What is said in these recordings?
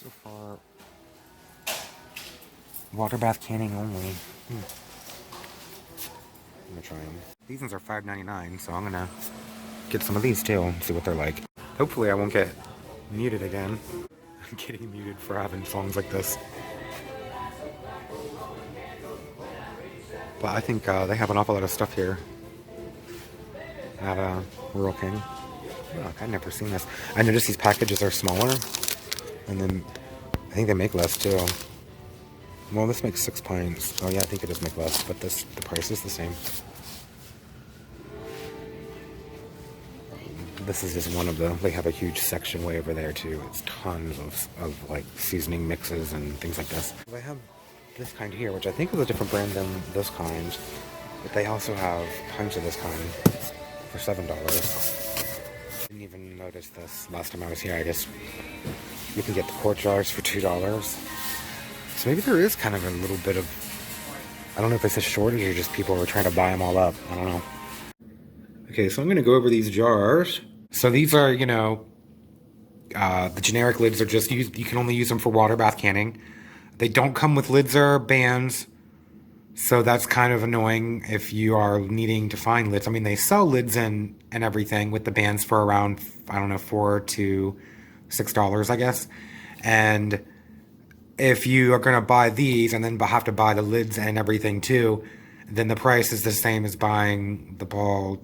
So far, water bath canning only. I'm gonna try them. These ones are $5.99, so I'm gonna get some of these too and see what they're like. Hopefully I won't get muted again. I'm getting muted for having songs like this. But I think they have an awful lot of stuff here at Rural King. Look, I've never seen this. I noticed these packages are smaller, and then I think they make less too. Well, this makes 6 pints. Oh yeah, I think it does make less, but the price is the same. This is just one of the, they have a huge section way over there too. It's tons of like seasoning mixes and things like this. They have this kind here, which I think is a different brand than this kind, but they also have pints of this kind for $7. Didn't even notice this last time I was here. I guess you can get the quart jars for $2. So maybe there is kind of a little bit of, I don't know if it's a shortage or just people are trying to buy them all up. I don't know. Okay, so I'm going to go over these jars. So these are, you know, the generic lids are just used, you can only use them for water bath canning. They don't come with lids or bands, so that's kind of annoying if you are needing to find lids. I mean, they sell lids and everything with the bands for around, I don't know, $4 to $6, I guess. And if you are going to buy these and then have to buy the lids and everything too, then the price is the same as buying the ball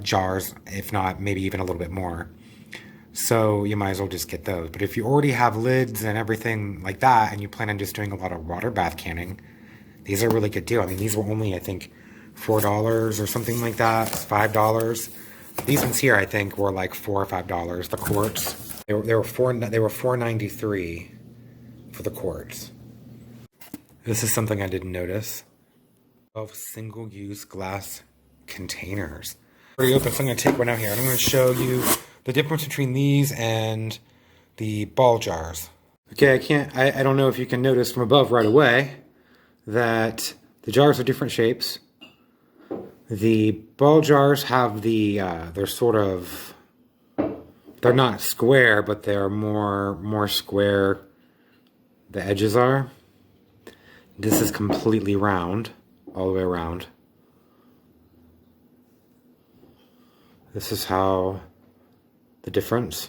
jars, if not maybe even a little bit more. So you might as well just get those. But if you already have lids and everything like that, and you plan on just doing a lot of water bath canning, these are a really good deal. I mean, these were only, I think, $4 or something like that, $5. These ones here, I think, were like $4 or $5. The quarts, they were $4.93 for the quarts. This is something I didn't notice. 12 single-use glass containers. Pretty open, so I'm going to take one out here and I'm going to show you the difference between these and the ball jars. Okay, I don't know if you can notice from above right away that the jars are different shapes. The ball jars have they're sort of, they're not square, but they're more square, the edges are. This is completely round, all the way around. This is how the difference.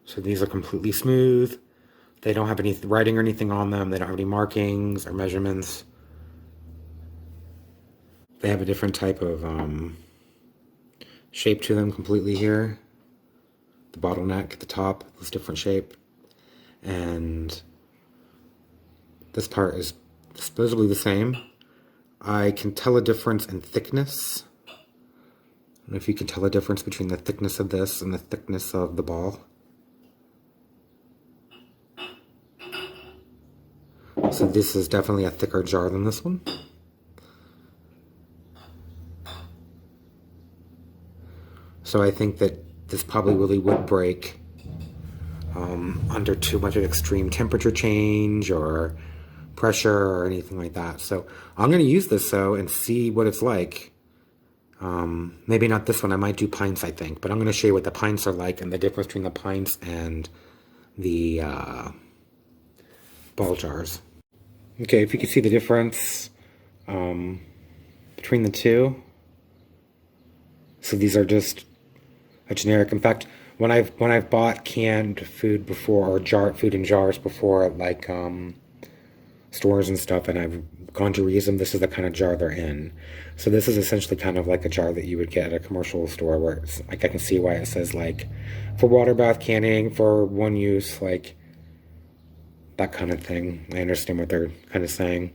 So these are completely smooth. They don't have any writing or anything on them. They don't have any markings or measurements. They have a different type of shape to them completely here. The bottleneck at the top is different shape. And this part is supposedly the same. I can tell a difference in thickness. I don't know if you can tell a difference between the thickness of this and the thickness of the ball. So this is definitely a thicker jar than this one. So I think that this probably really would break under too much of extreme temperature change or pressure or anything like that. So I'm going to use this though and see what it's like. Maybe not this one. I might do pints, I think, but I'm going to show you what the pints are like and the difference between the pints and the ball jars. Okay, if you can see the difference between the two. So these are just a generic. In fact, when I've bought canned food before, or food in jars before at like stores and stuff, and I've gone to reuse them, this is the kind of jar they're in. So this is essentially kind of like a jar that you would get at a commercial store, where it's like, I can see why it says like for water bath canning, for one use, like that kind of thing. I understand what they're kind of saying,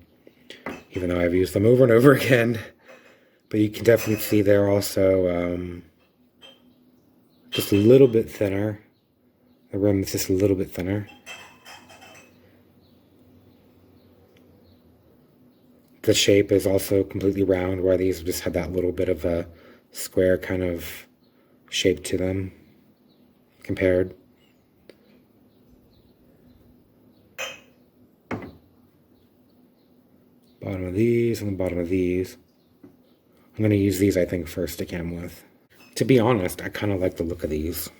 even though I've used them over and over again. But you can definitely see they're also just a little bit thinner. The rim is just a little bit thinner. The shape is also completely round, where these just have that little bit of a square kind of shape to them compared. Bottom of these and the bottom of these. I'm gonna use these, I think, for a stick cam with. To be honest, I kind of like the look of these.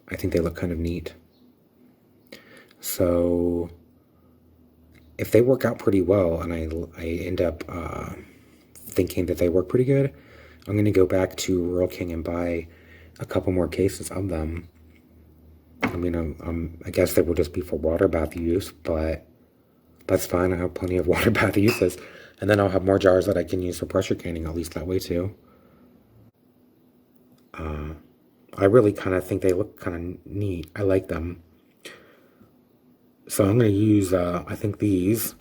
I think they look kind of neat. So if they work out pretty well and I end up thinking that they work pretty good, I'm going to go back to Rural King and buy a couple more cases of them. I mean, I guess they will just be for water bath use, but that's fine. I have plenty of water bath uses. And then I'll have more jars that I can use for pressure canning, at least that way too. I really kind of think they look kind of neat. I like them. So I'm going to use, I think, these.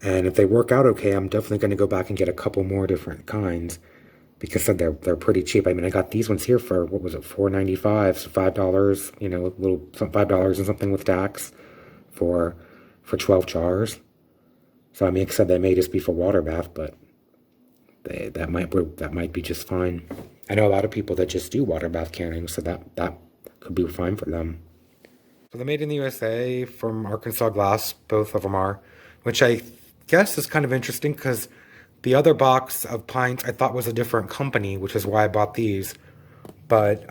And if they work out okay, I'm definitely going to go back and get a couple more different kinds. Because they're pretty cheap. I mean, I got these ones here for, what was it, $4.95, so $5, you know, $5 and something with tax for 12 jars. So I mean, except they may just be for water bath, but that might be just fine. I know a lot of people that just do water bath canning, so that could be fine for them. So they're made in the USA from Arkansas Glass, both of them are, which I guess is kind of interesting because the other box of pints I thought was a different company, which is why I bought these. But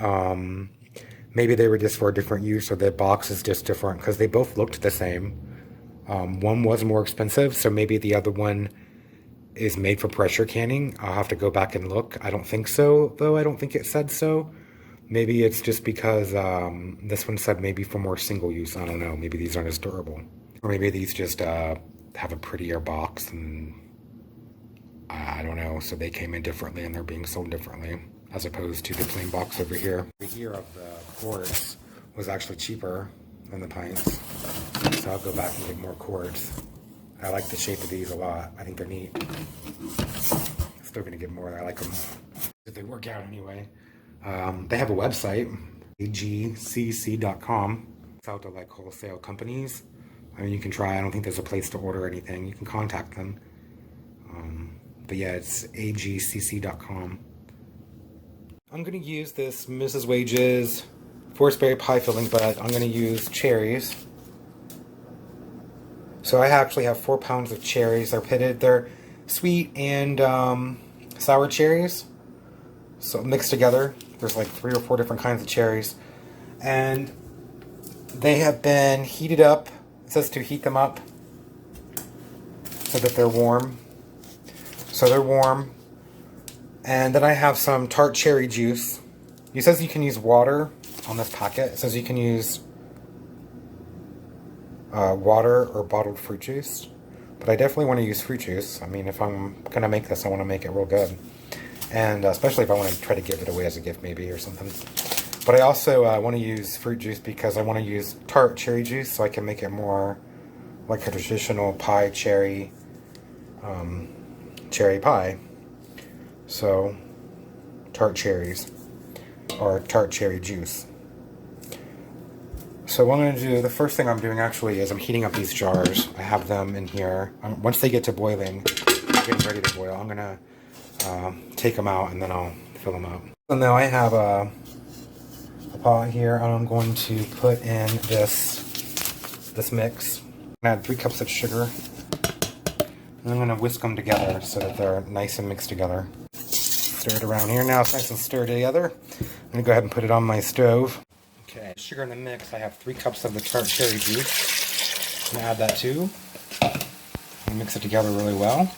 maybe they were just for a different use, or the box is just different because they both looked the same. One was more expensive, so maybe the other one is made for pressure canning. I'll have to go back and look. I don't think so, though. I don't think it said so. Maybe it's just because this one said maybe for more single use. I don't know. Maybe these aren't as durable. Or maybe these just have a prettier box, and I don't know. So they came in differently and they're being sold differently, as opposed to the plain box over here. The here of the quarts was actually cheaper than the pints. So I'll go back and get more quarts. I like the shape of these a lot. I think they're neat. Still gonna get more. I like them. If they work out anyway. They have a website, agcc.com. It's out to like wholesale companies. I mean, you can try. I don't think there's a place to order anything. You can contact them. But yeah, it's agcc.com. I'm gonna use this Mrs. Wages force berry pie filling, but I'm gonna use cherries. So I actually have 4 pounds of cherries. They're pitted. They're sweet and sour cherries. So mixed together. There's like 3 or 4 different kinds of cherries. And they have been heated up. It says to heat them up so that they're warm. So they're warm. And then I have some tart cherry juice. It says you can use water on this packet. It says you can use water or bottled fruit juice, but I definitely want to use fruit juice. I mean, if I'm gonna make this, I want to make it real good, and especially if I want to try to give it away as a gift maybe or something. But I also want to use fruit juice because I want to use tart cherry juice so I can make it more like a traditional pie cherry pie. So tart cherries or tart cherry juice. So what I'm going to do, the first thing I'm doing actually is I'm heating up these jars. I have them in here. Once they get to boiling, getting ready to boil, I'm going to take them out and then I'll fill them up. So now I have a pot here, and I'm going to put in this mix. I'm going to add 3 cups of sugar. And I'm going to whisk them together so that they're nice and mixed together. Stir it around here. Now it's nice and stirred together. I'm going to go ahead and put it on my stove. Okay, sugar in the mix. I have 3 cups of the tart cherry juice. I'm going to add that too. And mix it together really well.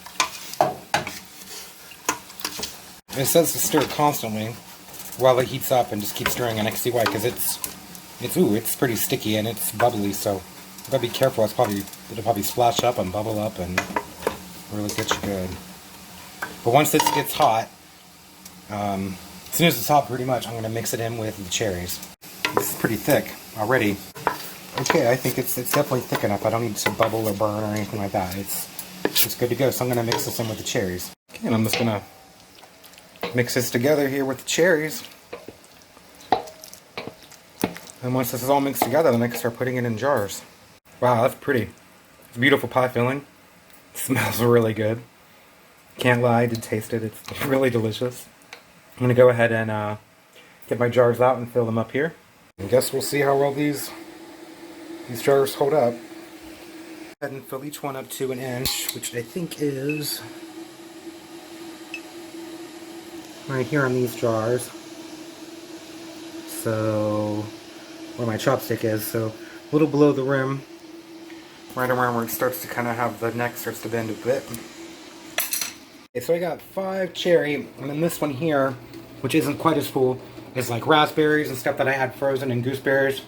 And it says to stir it constantly while it heats up, and just keep stirring, and I can see why, because it's pretty sticky and it's bubbly, so you gotta be careful. It'll probably splash up and bubble up and really get you good. But once it gets hot, as soon as it's hot pretty much, I'm gonna mix it in with the cherries. This is pretty thick already. Okay, I think it's definitely thick enough. I don't need to bubble or burn or anything like that. It's good to go. So I'm gonna mix this in with the cherries. Okay, and I'm just gonna mix this together here with the cherries. And once this is all mixed together, then I can start putting it in jars. Wow, that's pretty. It's a beautiful pie filling. It smells really good. Can't lie, I did taste it. It's really delicious. I'm gonna go ahead and get my jars out and fill them up here. I guess we'll see how well these jars hold up. Go ahead and fill each one up to an inch, which I think is right here on these jars. So, where my chopstick is, so a little below the rim, right around where it starts to kind of have the neck starts to bend a bit. Okay, so I got 5 cherry, and then this one here, which isn't quite as full, is like raspberries and stuff that I had frozen and gooseberries,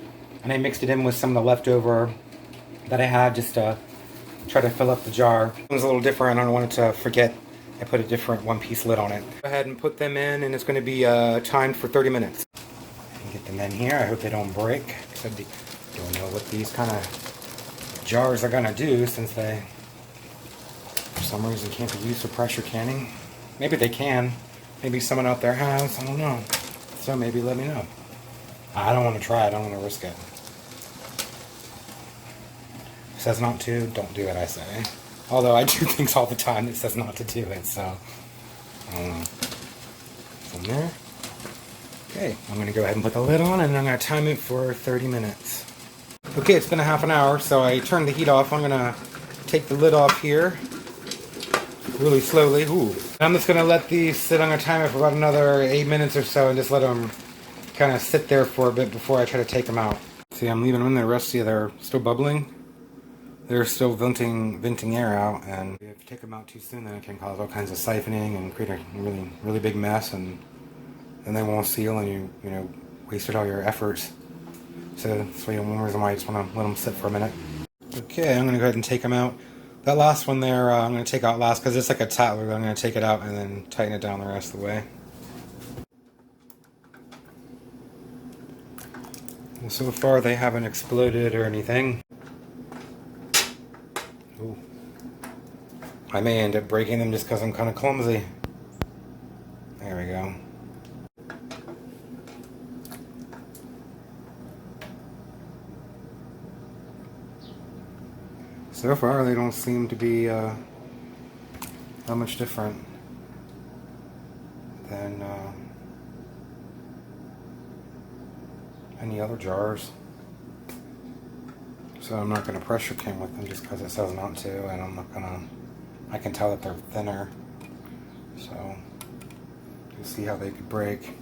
and I mixed it in with some of the leftover that I had just to try to fill up the jar. It was a little different. I don't want it to forget I put a different one-piece lid on it. Go ahead and put them in, and it's going to be timed for 30 minutes. Get them in here. I hope they don't break, because I don't know what these kind of jars are going to do, since they, for some reason, can't be used for pressure canning. Maybe they can. Maybe someone out there has. I don't know. So maybe let me know. I don't want to try it. I don't want to risk it. It says not to. Don't do it, I say. Although I do things all the time that says not to do it, so I don't know. From there. Okay, I'm going to go ahead and put the lid on, and I'm going to time it for 30 minutes. Okay, it's been a half an hour, so I turned the heat off. I'm going to take the lid off here really slowly. Ooh. I'm just going to let these sit. I'm going to time it for about another 8 minutes or so and just let them kind of sit there for a bit before I try to take them out. See, I'm leaving them in there rusty. They're still bubbling. They're still venting air out, and if you take them out too soon, then it can cause all kinds of siphoning and create a really big mess, and then they won't seal, and you know wasted all your efforts. So that's one reason why I just want to let them sit for a minute. Okay, I'm going to go ahead and take them out. That last one there, I'm going to take out last because it's like a tatler. I'm going to take it out and then tighten it down the rest of the way. And so far, they haven't exploded or anything. Ooh. I may end up breaking them just because I'm kind of clumsy. There we go. So far, they don't seem to be that much different than any other jars. So I'm not going to pressure can with them just because it says not to, and I'm not going to, I can tell that they're thinner. So, you'll see how they could break.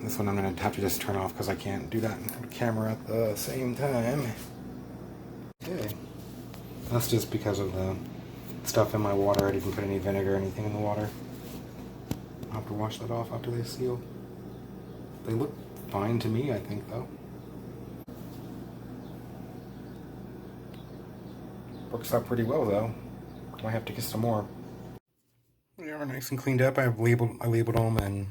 This one I'm going to have to just turn off because I can't do that and put the camera at the same time. Okay. That's just because of the stuff in my water. I didn't put any vinegar or anything in the water. I'll have to wash that off after they seal. They look fine to me, I think, though. Works out pretty well, though. Might have to get some more. Yeah, we're nice and cleaned up. I labeled them, and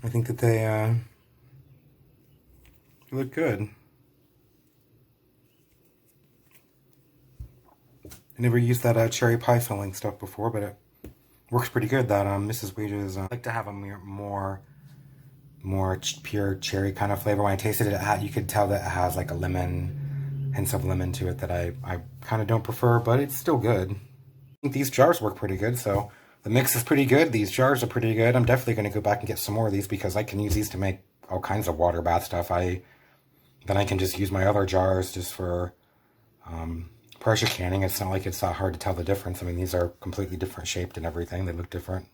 I think that they look good. I never used that cherry pie filling stuff before, but it works pretty good. That Mrs. Wages, I like to have a more pure cherry kind of flavor. When I tasted it, you could tell that it has like a lemon, hints of lemon to it that I kind of don't prefer, but it's still good. I think these jars work pretty good, so the mix is pretty good. These jars are pretty good. I'm definitely going to go back and get some more of these because I can use these to make all kinds of water bath stuff. Then I can just use my other jars just for pressure canning. It's not like it's that hard to tell the difference. I mean, these are completely different shaped and everything. They look different.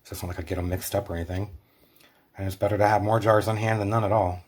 So it's not like I get them mixed up or anything. And it's better to have more jars on hand than none at all.